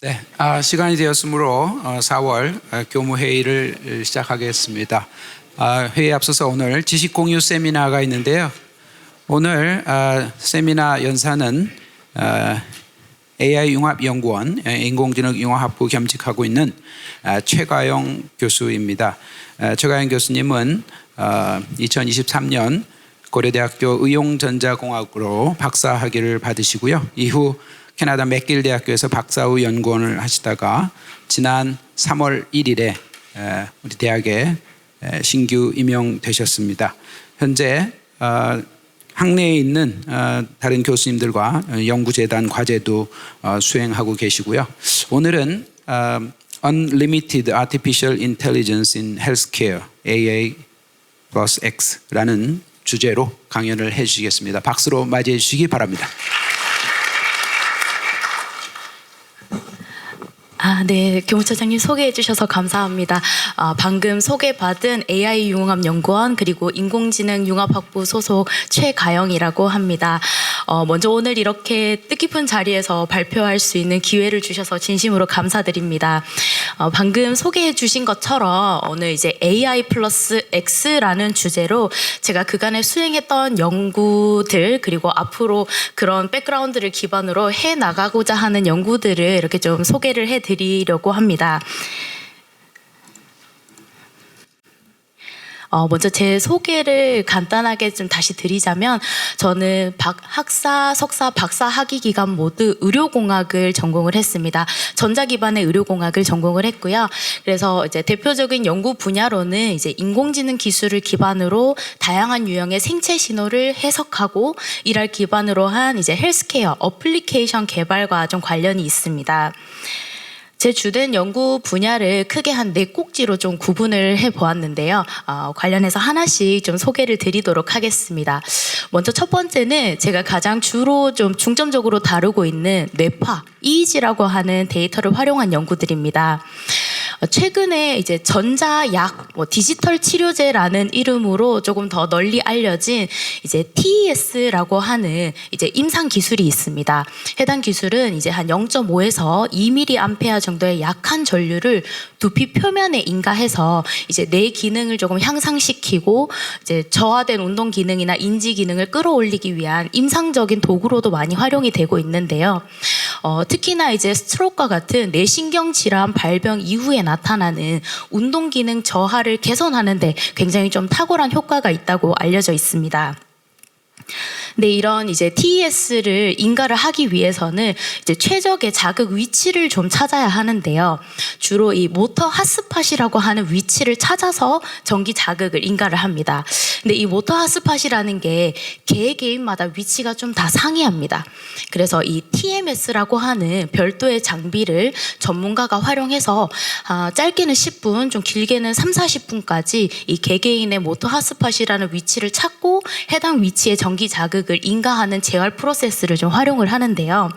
네, 시간이 되었으므로 4월 교무회의를 시작하겠습니다. 회의에 앞서서 오늘 지식공유 세미나가 있는데요. 오늘 세미나 연사는 AI융합연구원 인공지능융합학부 겸직하고 있는 최가영 교수입니다. 최가영 교수님은 2023년 고려대학교 의용전자공학으로 박사학위를 받으시고요. 이후 캐나다 맥길 대학교에서 박사후 연구원을 하시다가 지난 3월 1일에 우리 대학에 신규 임용되셨습니다. 현재 학내에 있는 다른 교수님들과 연구재단 과제도 수행하고 계시고요. 오늘은 Unlimited Artificial Intelligence in Healthcare AI plus X라는 주제로 강연을 해주시겠습니다. 박수로 맞이해 주시기 바랍니다. 네, 교무처장님 소개해 주셔서 감사합니다. 방금 소개받은 AI융합연구원 그리고 인공지능융합학부 소속 최가영이라고 합니다. 먼저 오늘 이렇게 뜻깊은 자리에서 발표할 수 있는 기회를 주셔서 진심으로 감사드립니다. 방금 소개해 주신 것처럼 오늘 이제 AI 플러스 X라는 주제로 제가 그간에 수행했던 연구들 그리고 앞으로 그런 백그라운드를 기반으로 해 나가고자 하는 연구들을 이렇게 좀 소개를 해드리려고 합니다. 먼저 제 소개를 간단하게 좀 다시 드리자면 저는 학사, 석사, 박사 학위 기간 모두 의료공학을 전공을 했습니다. 전자 기반의 의료공학을 전공을 했고요. 그래서 이제 대표적인 연구 분야로는 이제 인공지능 기술을 기반으로 다양한 유형의 생체 신호를 해석하고 이를 기반으로 한 이제 헬스케어 어플리케이션 개발과 좀 관련이 있습니다. 제 주된 연구 분야를 크게 한 4꼭지로 좀 구분을 해보았는데요. 관련해서 하나씩 좀 소개를 드리도록 하겠습니다. 먼저 첫 번째는 제가 가장 주로 좀 중점적으로 다루고 있는 뇌파, EEG라고 하는 데이터를 활용한 연구들입니다. 최근에 이제 전자약, 디지털 치료제라는 이름으로 조금 더 널리 알려진 이제 TES라고 하는 이제 임상 기술이 있습니다. 해당 기술은 이제 한 0.5에서 2mA 정도의 약한 전류를 두피 표면에 인가해서 이제 뇌 기능을 조금 향상시키고 이제 저하된 운동 기능이나 인지 기능을 끌어올리기 위한 임상적인 도구로도 많이 활용이 되고 있는데요. 특히나 이제 스트로크와 같은 뇌신경 질환 발병 이후에 나타나는 운동 기능 저하를 개선하는데 굉장히 좀 탁월한 효과가 있다고 알려져 있습니다. 네, 이런 이제 TES를 인가를 하기 위해서는 이제 최적의 자극 위치를 좀 찾아야 하는데요. 주로 이 모터 핫스팟이라고 하는 위치를 찾아서 전기 자극을 인가를 합니다. 근데 이 모터 핫스팟이라는 게 개개인마다 위치가 좀 다 상이합니다. 그래서 이 TMS라고 하는 별도의 장비를 전문가가 활용해서 짧게는 10분, 좀 길게는 30-40분까지 이 개개인의 모터 핫스팟이라는 위치를 찾고 해당 위치에 전기 자극을 인가하는 재활 프로세스를 좀 활용을 하는데요.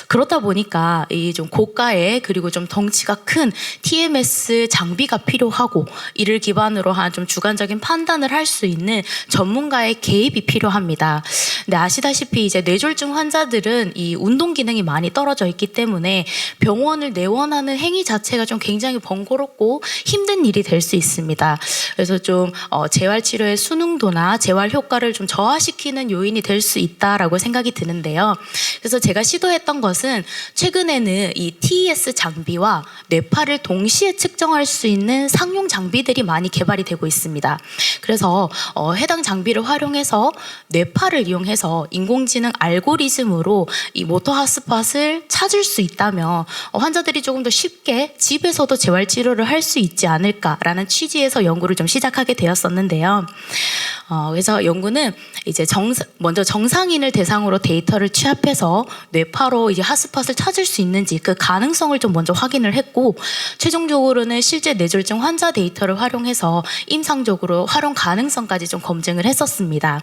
그렇다 보니까 이 좀 고가의 그리고 좀 덩치가 큰 TMS 장비가 필요하고 이를 기반으로 한 좀 주관적인 판단을 할 수 있는 전문가의 개입이 필요합니다. 근데 아시다시피 이제 뇌졸중 환자들은 이 운동 기능이 많이 떨어져 있기 때문에 병원을 내원하는 행위 자체가 좀 굉장히 번거롭고 힘든 일이 될 수 있습니다. 그래서 좀 재활 치료의 수능도나 재활 효과를 좀 저하시키는 요인이 될 수 있다라고 생각이 드는데요. 그래서 제가 시도했던 것은 최근에는 이 TES 장비와 뇌파를 동시에 측정할 수 있는 상용 장비들이 많이 개발이 되고 있습니다. 그래서 해당 장비를 활용해서 뇌파를 이용해서 인공지능 알고리즘으로 이 모터 핫스팟을 찾을 수 있다면 환자들이 조금 더 쉽게 집에서도 재활 치료를 할 수 있지 않을까라는 취지에서 연구를 좀 시작하게 되었었는데요. 그래서 연구는 이제 먼저 정상인을 대상으로 데이터를 취합해서 뇌파로 이제 핫스팟을 찾을 수 있는지 그 가능성을 좀 먼저 확인을 했고 최종적으로는 실제 뇌졸중 환자 데이터를 활용해서 임상적으로 활용 가능성까지 좀 검증을 했었습니다.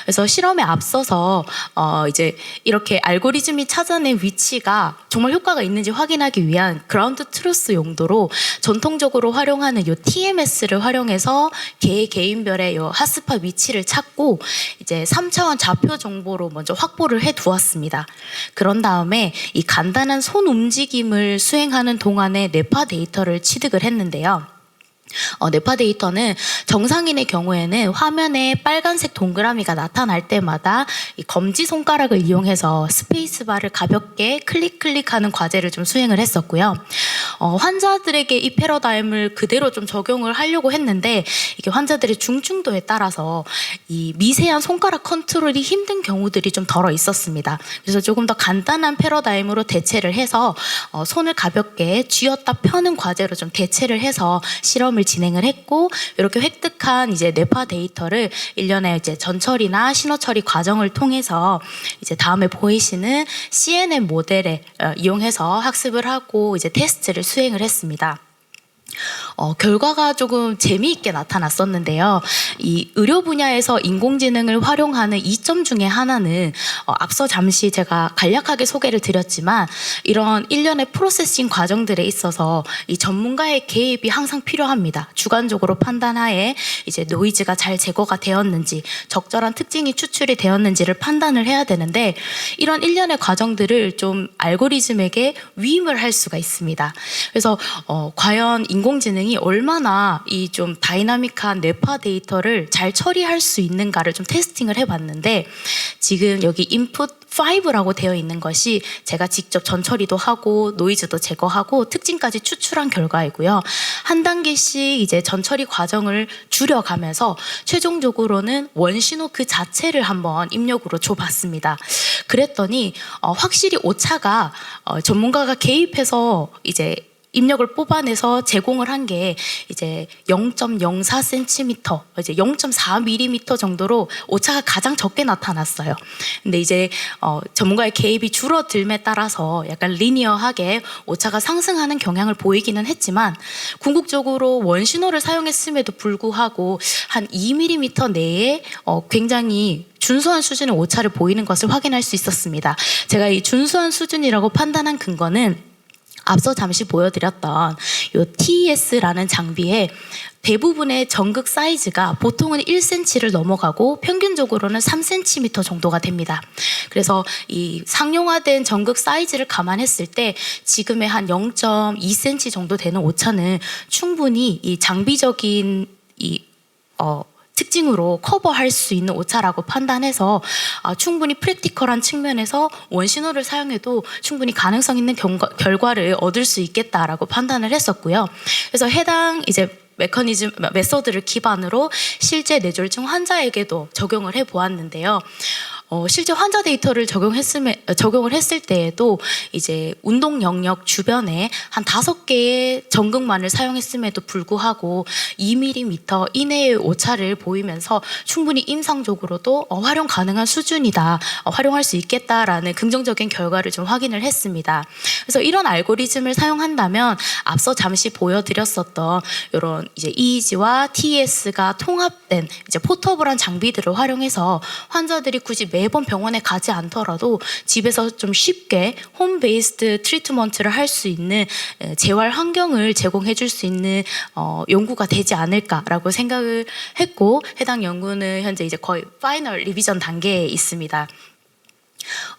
그래서 실험에 앞서서 이제 이렇게 알고리즘이 찾아낸 위치가 정말 효과가 있는지 확인하기 위한 그라운드 트루스 용도로 전통적으로 활용하는 요 TMS를 활용해서 개인별의 요 핫스팟 위치를 찾고 이제 3차원 좌표 정보로 먼저 확보를 해 두었습니다. 그런 다음에 이 간단한 손 움직임을 수행하는 동안에 뇌파 데이터를 취득을 했는데요. 뇌파 데이터는 정상인의 경우에는 화면에 빨간색 동그라미가 나타날 때마다 이 검지 손가락을 이용해서 스페이스바를 가볍게 클릭하는 과제를 좀 수행을 했었고요. 환자들에게 이 패러다임을 그대로 좀 적용을 하려고 했는데 이게 환자들의 중증도에 따라서 이 미세한 손가락 컨트롤이 힘든 경우들이 좀 덜어 있었습니다. 그래서 조금 더 간단한 패러다임으로 대체를 해서 손을 가볍게 쥐었다 펴는 과제로 좀 대체를 해서 실험을 진행을 했고 이렇게 획득한 이제 뇌파 데이터를 일련의 이제 전처리나 신호 처리 과정을 통해서 이제 다음에 보이시는 CNN 모델에 이용해서 학습을 하고 이제 테스트를 수행을 했습니다. 결과가 조금 재미있게 나타났었는데요. 이 의료 분야에서 인공지능을 활용하는 이점 중에 하나는 앞서 잠시 제가 간략하게 소개를 드렸지만 이런 일련의 프로세싱 과정들에 있어서 이 전문가의 개입이 항상 필요합니다. 주관적으로 판단하에 이제 노이즈가 잘 제거가 되었는지 적절한 특징이 추출이 되었는지를 판단을 해야 되는데 이런 일련의 과정들을 좀 알고리즘에게 위임을 할 수가 있습니다. 그래서 과연 인공지능이 얼마나 이 좀 다이나믹한 뇌파 데이터를 잘 처리할 수 있는가를 좀 테스팅을 해봤는데 지금 여기 input 5라고 되어 있는 것이 제가 직접 전처리도 하고 노이즈도 제거하고 특징까지 추출한 결과이고요. 한 단계씩 이제 전처리 과정을 줄여가면서 최종적으로는 원신호 그 자체를 한번 입력으로 줘봤습니다. 그랬더니 확실히 오차가 전문가가 개입해서 이제 입력을 뽑아내서 제공을 한 게 이제 0.04cm, 이제 0.4mm 정도로 오차가 가장 적게 나타났어요. 근데 이제 전문가의 개입이 줄어들에 따라서 약간 리니어하게 오차가 상승하는 경향을 보이기는 했지만 궁극적으로 원신호를 사용했음에도 불구하고 한 2mm 내에 굉장히 준수한 수준의 오차를 보이는 것을 확인할 수 있었습니다. 제가 이 준수한 수준이라고 판단한 근거는 앞서 잠시 보여드렸던 이 TES라는 장비의 대부분의 전극 사이즈가 보통은 1cm를 넘어가고 평균적으로는 3cm 정도가 됩니다. 그래서 이 상용화된 전극 사이즈를 감안했을 때 지금의 한 0.2cm 정도 되는 오차는 충분히 이 장비적인 특징으로 커버할 수 있는 오차라고 판단해서 충분히 프랙티컬한 측면에서 원신호를 사용해도 충분히 가능성 있는 결과를 얻을 수 있겠다라고 판단을 했었고요. 그래서 해당 이제 메소드를 기반으로 실제 뇌졸중 환자에게도 적용을 해 보았는데요. 실제 환자 데이터를 적용을 했을 때에도 이제 운동 영역 주변에 한 5개의 전극만을 사용했음에도 불구하고 2mm 이내의 오차를 보이면서 충분히 임상적으로도 활용 가능한 수준이다, 활용할 수 있겠다라는 긍정적인 결과를 좀 확인을 했습니다. 그래서 이런 알고리즘을 사용한다면 앞서 잠시 보여드렸었던 이런 이제 EEG와 TES가 통합된 이제 포터블한 장비들을 활용해서 환자들이 굳이 매번 병원에 가지 않더라도 집에서 좀 쉽게 홈 베이스드 트리트먼트를 할 수 있는 재활 환경을 제공해 줄 수 있는 연구가 되지 않을까라고 생각을 했고 해당 연구는 현재 이제 거의 파이널 리비전 단계에 있습니다.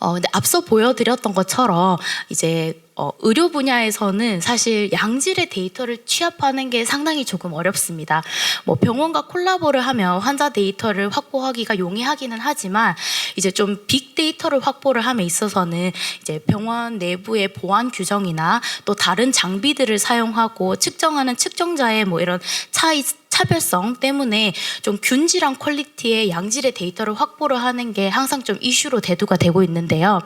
근데 앞서 보여드렸던 것처럼 이제 의료 분야에서는 사실 양질의 데이터를 취합하는 게 상당히 조금 어렵습니다. 뭐 병원과 콜라보를 하면 환자 데이터를 확보하기가 용이하기는 하지만 이제 좀 빅데이터를 확보를 함에 있어서는 이제 병원 내부의 보안 규정이나 또 다른 장비들을 사용하고 측정하는 측정자의 뭐 이런 차별성 때문에 좀 균질한 퀄리티의 양질의 데이터를 확보를 하는 게 항상 좀 이슈로 대두가 되고 있는데요.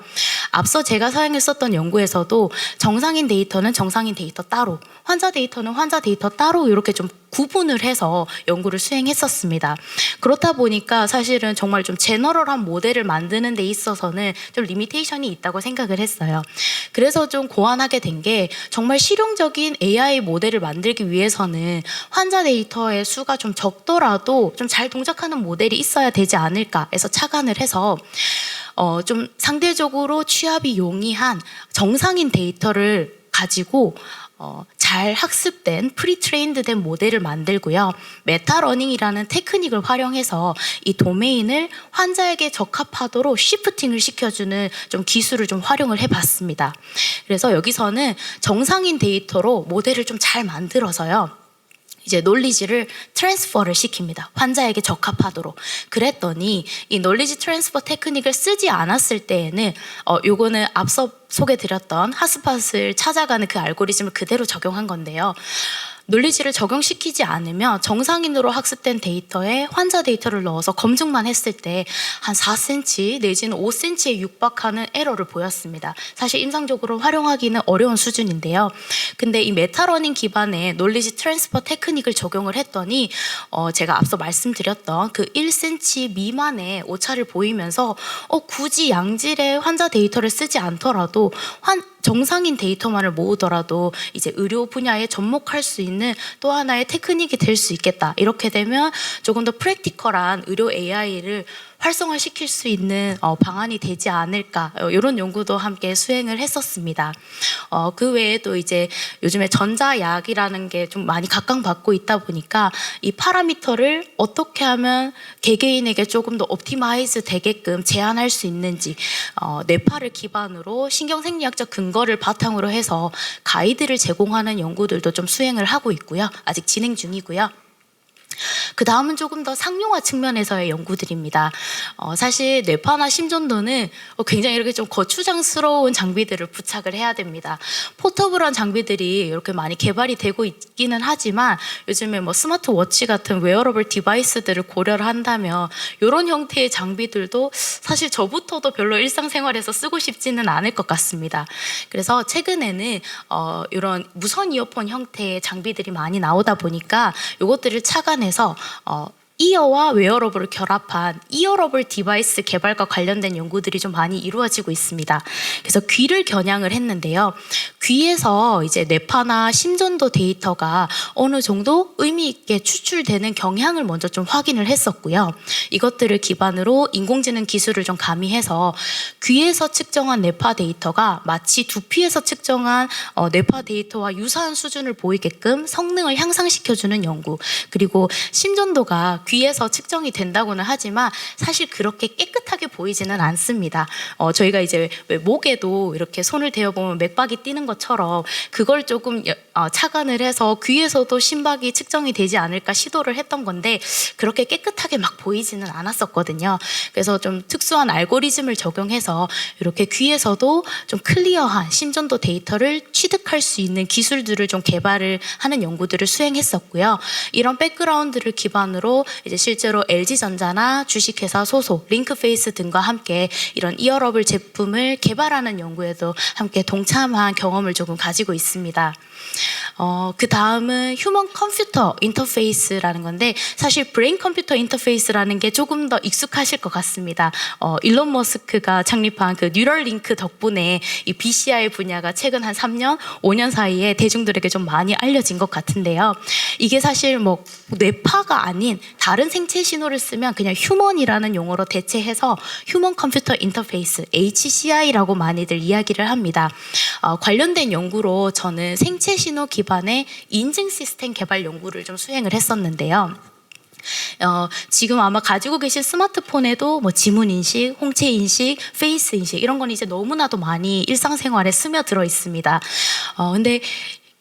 앞서 제가 사용했었던 연구에서도 정상인 데이터는 정상인 데이터 따로, 환자 데이터는 환자 데이터 따로 이렇게 좀 구분을 해서 연구를 수행했었습니다. 그렇다 보니까 사실은 정말 좀 제너럴한 모델을 만드는 데 있어서는 좀 리미테이션이 있다고 생각을 했어요. 그래서 좀 고안하게 된 게 정말 실용적인 AI 모델을 만들기 위해서는 환자 데이터의 수가 좀 적더라도 좀 잘 동작하는 모델이 있어야 되지 않을까 해서 착안을 해서 좀 상대적으로 취합이 용이한 정상인 데이터를 가지고 잘 학습된 프리트레인드된 모델을 만들고요. 메타러닝이라는 테크닉을 활용해서 이 도메인을 환자에게 적합하도록 시프팅을 시켜주는 좀 기술을 좀 활용을 해봤습니다. 그래서 여기서는 정상인 데이터로 모델을 좀 잘 만들어서요. 이제 논리지를 트랜스퍼를 시킵니다. 환자에게 적합하도록. 그랬더니 이 논리지 트랜스퍼 테크닉을 쓰지 않았을 때에는 요거는 앞서 소개드렸던 핫스팟을 찾아가는 그 알고리즘을 그대로 적용한 건데요. 논리지를 적용시키지 않으면 정상인으로 학습된 데이터에 환자 데이터를 넣어서 검증만 했을 때 한 4cm 내지는 5cm에 육박하는 에러를 보였습니다. 사실 임상적으로 활용하기는 어려운 수준인데요. 근데 이 메타러닝 기반의 논리지 트랜스퍼 테크닉을 적용을 했더니 제가 앞서 말씀드렸던 그 1cm 미만의 오차를 보이면서 굳이 양질의 환자 데이터를 쓰지 않더라도 정상인 데이터만을 모으더라도 이제 의료 분야에 접목할 수 있는 또 하나의 테크닉이 될 수 있겠다. 이렇게 되면 조금 더 프랙티컬한 의료 AI를 활성화시킬 수 있는 방안이 되지 않을까, 이런 연구도 함께 수행을 했었습니다. 그 외에도 이제 요즘에 전자약이라는 게 좀 많이 각광받고 있다 보니까 이 파라미터를 어떻게 하면 개개인에게 조금 더 옵티마이즈 되게끔 제한할 수 있는지 뇌파를 기반으로 신경생리학적 근거를 바탕으로 해서 가이드를 제공하는 연구들도 좀 수행을 하고 있고요. 아직 진행 중이고요. 그 다음은 조금 더 상용화 측면에서의 연구들입니다. 사실 뇌파나 심전도는 굉장히 이렇게 좀 거추장스러운 장비들을 부착을 해야 됩니다. 포터블한 장비들이 이렇게 많이 개발이 되고 있기는 하지만 요즘에 뭐 스마트워치 같은 웨어러블 디바이스들을 고려를 한다면 이런 형태의 장비들도 사실 저부터도 별로 일상생활에서 쓰고 싶지는 않을 것 같습니다. 그래서 최근에는 이런 무선 이어폰 형태의 장비들이 많이 나오다 보니까 이것들을 착안해서 이어와 웨어러블을 결합한 이어러블 디바이스 개발과 관련된 연구들이 좀 많이 이루어지고 있습니다. 그래서 귀를 겨냥을 했는데요. 귀에서 이제 뇌파나 심전도 데이터가 어느 정도 의미 있게 추출되는 경향을 먼저 좀 확인을 했었고요. 이것들을 기반으로 인공지능 기술을 좀 가미해서 귀에서 측정한 뇌파 데이터가 마치 두피에서 측정한 뇌파 데이터와 유사한 수준을 보이게끔 성능을 향상시켜주는 연구, 그리고 심전도가 귀에서 측정이 된다고는 하지만 사실 그렇게 깨끗하게 보이지는 않습니다. 저희가 이제 왜 목에도 이렇게 손을 대어보면 맥박이 뛰는 것처럼 그걸 조금 착안을 해서 귀에서도 심박이 측정이 되지 않을까 시도를 했던 건데 그렇게 깨끗하게 막 보이지는 않았었거든요. 그래서 좀 특수한 알고리즘을 적용해서 이렇게 귀에서도 좀 클리어한 심전도 데이터를 취득할 수 있는 기술들을 좀 개발을 하는 연구들을 수행했었고요. 이런 백그라운드를 기반으로 이제 실제로 LG전자나 주식회사 소속, 링크페이스 등과 함께 이런 이어러블 제품을 개발하는 연구에도 함께 동참한 경험을 조금 가지고 있습니다. 그 다음은 휴먼 컴퓨터 인터페이스라는 건데 사실 브레인 컴퓨터 인터페이스라는 게 조금 더 익숙하실 것 같습니다. 일론 머스크가 창립한 그 뉴럴링크 덕분에 이 BCI 분야가 최근 한 3년, 5년 사이에 대중들에게 좀 많이 알려진 것 같은데요. 이게 사실 뭐 뇌파가 아닌 다른 생체 신호를 쓰면 그냥 휴먼이라는 용어로 대체해서 휴먼 컴퓨터 인터페이스 HCI라고 많이들 이야기를 합니다. 관련된 연구로 저는 생체 신호 기반의 인증 시스템 개발 연구를 좀 수행을 했었는데요. 지금 아마 가지고 계신 스마트폰에도 뭐 지문 인식, 홍채 인식, 페이스 인식 이런 건 이제 너무나도 많이 일상생활에 스며들어 있습니다. 근데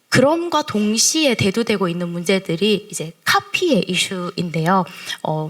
그럼과 동시에 대두되고 있는 문제들이 이제 카피의 이슈인데요.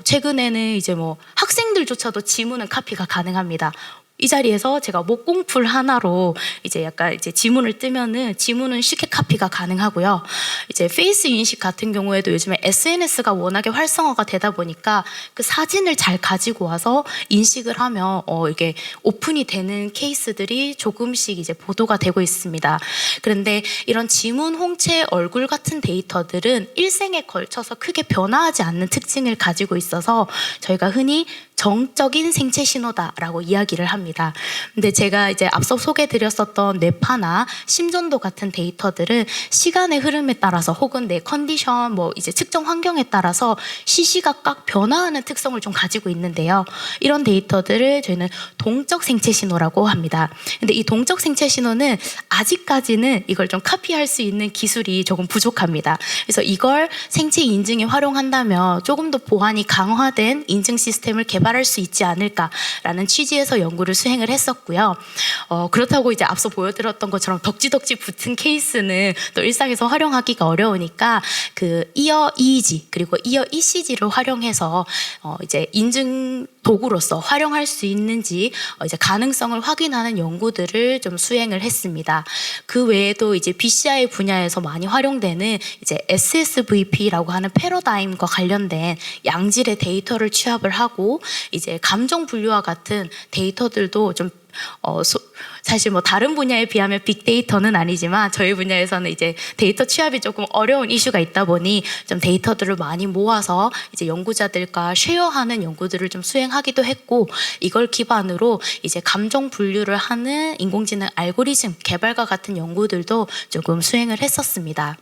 최근에는 이제 뭐 학생들조차도 지문은 카피가 가능합니다. 이 자리에서 제가 목공풀 하나로 이제 약간 이제 지문을 뜨면은 지문은 쉽게 카피가 가능하고요. 이제 페이스 인식 같은 경우에도 요즘에 SNS가 워낙에 활성화가 되다 보니까 그 사진을 잘 가지고 와서 인식을 하면 이게 오픈이 되는 케이스들이 조금씩 이제 보도가 되고 있습니다. 그런데 이런 지문, 홍채, 얼굴 같은 데이터들은 일생에 걸쳐서 크게 변화하지 않는 특징을 가지고 있어서 저희가 흔히 정적인 생체 신호다라고 이야기를 합니다. 근데 제가 이제 앞서 소개드렸었던 뇌파나 심전도 같은 데이터들은 시간의 흐름에 따라서 혹은 내 컨디션, 이제 측정 환경에 따라서 시시각각 변화하는 특성을 좀 가지고 있는데요. 이런 데이터들을 저희는 동적 생체 신호라고 합니다. 근데 이 동적 생체 신호는 아직까지는 이걸 좀 카피할 수 있는 기술이 조금 부족합니다. 그래서 이걸 생체 인증에 활용한다면 조금 더 보안이 강화된 인증 시스템을 개발할 수 있지 않을까라는 취지에서 연구를 수행을 했었고요. 그렇다고 이제 앞서 보여드렸던 것처럼 덕지덕지 붙은 케이스는 또 일상에서 활용하기가 어려우니까 그 이어 EEG 그리고 이어 ECG를 활용해서 이제 인증 도구로서 활용할 수 있는지 이제 가능성을 확인하는 연구들을 좀 수행을 했습니다. 그 외에도 이제 BCI 분야에서 많이 활용되는 이제 SSVP라고 하는 패러다임과 관련된 양질의 데이터를 취합을 하고 이제 감정 분류와 같은 데이터들도 좀 사실 다른 분야에 비하면 빅데이터는 아니지만 저희 분야에서는 이제 데이터 취합이 조금 어려운 이슈가 있다 보니 좀 데이터들을 많이 모아서 이제 연구자들과 쉐어하는 연구들을 좀 수행하기도 했고 이걸 기반으로 이제 감정 분류를 하는 인공지능 알고리즘 개발과 같은 연구들도 조금 수행을 했었습니다.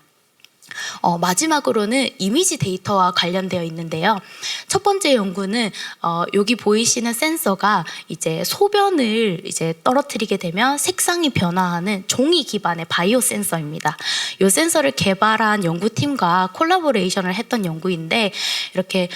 마지막으로는 이미지 데이터와 관련되어 있는데요. 첫 번째 연구는 여기 보이시는 센서가 이제 소변을 이제 떨어뜨리게 되면 색상이 변화하는 종이 기반의 바이오 센서입니다. 이 센서를 개발한 연구팀과 콜라보레이션을 했던 연구인데 이렇게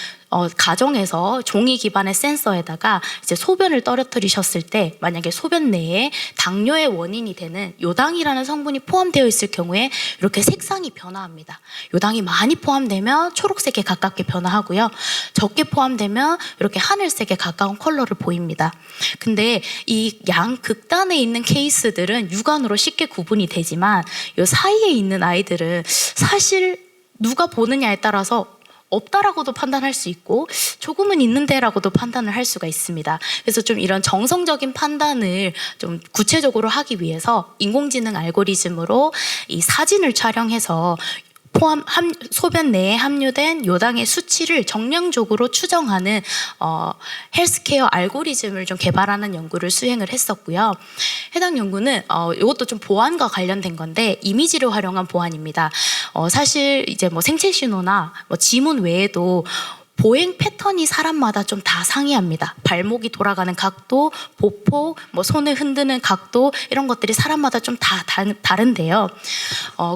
가정에서 종이 기반의 센서에다가 이제 소변을 떨어뜨리셨을 때 만약에 소변 내에 당뇨의 원인이 되는 요당이라는 성분이 포함되어 있을 경우에 이렇게 색상이 변화합니다. 요당이 많이 포함되면 초록색에 가깝게 변화하고요. 적게 포함되면 이렇게 하늘색에 가까운 컬러를 보입니다. 근데 이 양 극단에 있는 케이스들은 육안으로 쉽게 구분이 되지만 이 사이에 있는 아이들은 사실 누가 보느냐에 따라서 없다라고도 판단할 수 있고 조금은 있는데라고도 판단을 할 수가 있습니다. 그래서 좀 이런 정성적인 판단을 좀 구체적으로 하기 위해서 인공지능 알고리즘으로 이 사진을 촬영해서 소변 내에 함유된 요당의 수치를 정량적으로 추정하는 헬스케어 알고리즘을 좀 개발하는 연구를 수행을 했었고요. 해당 연구는 이것도 좀 보안과 관련된 건데 이미지를 활용한 보안입니다. 사실 이제 생체 신호나 지문 외에도 보행 패턴이 사람마다 좀 다 상이합니다. 발목이 돌아가는 각도, 보폭, 손을 흔드는 각도 이런 것들이 사람마다 좀 다 다른데요.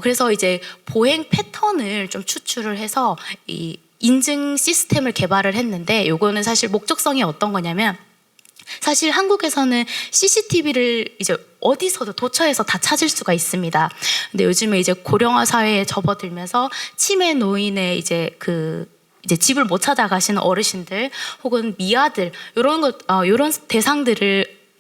그래서 이제 보행 패턴을 좀 추출을 해서 이 인증 시스템을 개발을 했는데 요거는 사실 목적성이 어떤 거냐면 사실 한국에서는 CCTV를 이제 어디서도 도처에서 다 찾을 수가 있습니다. 근데 요즘에 이제 고령화 사회에 접어들면서 치매 노인의 이제 집을 못 찾아가시는 어르신들 혹은 미아들 이런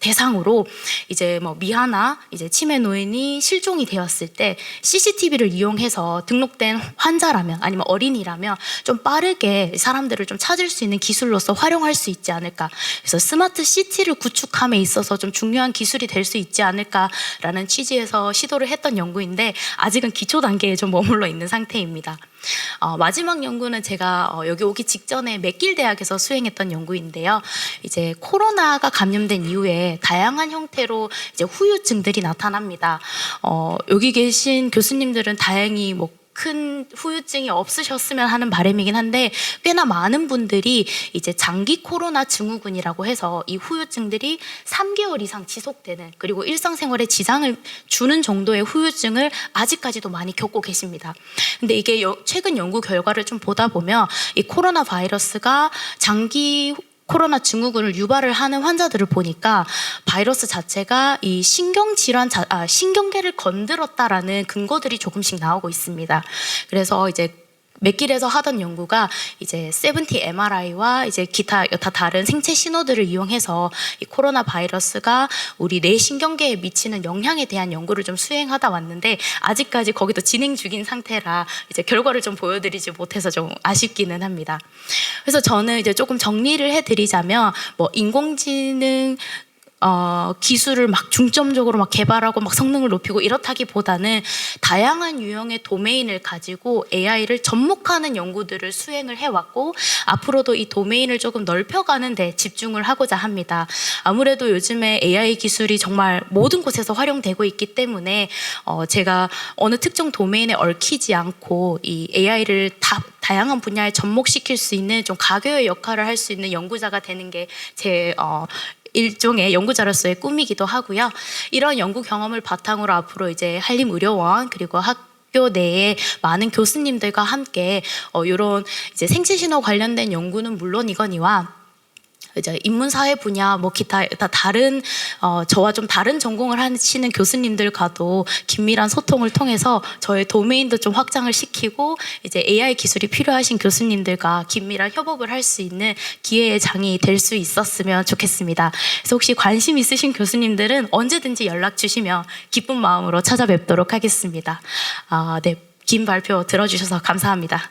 대상으로 이제 미아나 이제 치매 노인이 실종이 되었을 때 CCTV를 이용해서 등록된 환자라면 아니면 어린이라면 좀 빠르게 사람들을 좀 찾을 수 있는 기술로서 활용할 수 있지 않을까. 그래서 스마트 시티를 구축함에 있어서 좀 중요한 기술이 될 수 있지 않을까라는 취지에서 시도를 했던 연구인데 아직은 기초 단계에 좀 머물러 있는 상태입니다. 마지막 연구는 제가 여기 오기 직전에 맥길 대학에서 수행했던 연구인데요. 이제 코로나가 감염된 이후에 다양한 형태로 이제 후유증들이 나타납니다. 여기 계신 교수님들은 다행히 큰 후유증이 없으셨으면 하는 바람이긴 한데 꽤나 많은 분들이 이제 장기 코로나 증후군이라고 해서 이 후유증들이 3개월 이상 지속되는 그리고 일상생활에 지장을 주는 정도의 후유증을 아직까지도 많이 겪고 계십니다. 근데 이게 최근 연구 결과를 좀 보다 보면 이 코로나 바이러스가 장기 코로나 증후군을 유발을 하는 환자들을 보니까 바이러스 자체가 이 신경계를 건드렸다라는 근거들이 조금씩 나오고 있습니다. 그래서 이제 맥길에서 하던 연구가 이제 70 MRI와 이제 기타 여타 다른 생체 신호들을 이용해서 이 코로나 바이러스가 우리 뇌신경계에 미치는 영향에 대한 연구를 좀 수행하다 왔는데 아직까지 거기도 진행 중인 상태라 이제 결과를 좀 보여드리지 못해서 좀 아쉽기는 합니다. 그래서 저는 이제 조금 정리를 해드리자면 뭐 인공지능 기술을 막 중점적으로 막 개발하고 막 성능을 높이고 이렇다기보다는 다양한 유형의 도메인을 가지고 AI를 접목하는 연구들을 수행을 해왔고 앞으로도 이 도메인을 조금 넓혀가는 데 집중을 하고자 합니다. 아무래도 요즘에 AI 기술이 정말 모든 곳에서 활용되고 있기 때문에 제가 어느 특정 도메인에 얽히지 않고 이 AI를 다양한 분야에 접목시킬 수 있는 좀 가교의 역할을 할 수 있는 연구자가 되는 게 제 일종의 연구자로서의 꿈이기도 하고요. 이런 연구 경험을 바탕으로 앞으로 이제 한림의료원 그리고 학교 내에 많은 교수님들과 함께 이런 이제 생체신호 관련된 연구는 물론이거니와 이제 인문사회 분야 뭐 기타 다른 저와 좀 다른 전공을 하시는 교수님들과도 긴밀한 소통을 통해서 저의 도메인도 좀 확장을 시키고 이제 AI 기술이 필요하신 교수님들과 긴밀한 협업을 할 수 있는 기회의 장이 될 수 있었으면 좋겠습니다. 그래서 혹시 관심 있으신 교수님들은 언제든지 연락 주시면 기쁜 마음으로 찾아뵙도록 하겠습니다. 네, 긴 발표 들어주셔서 감사합니다.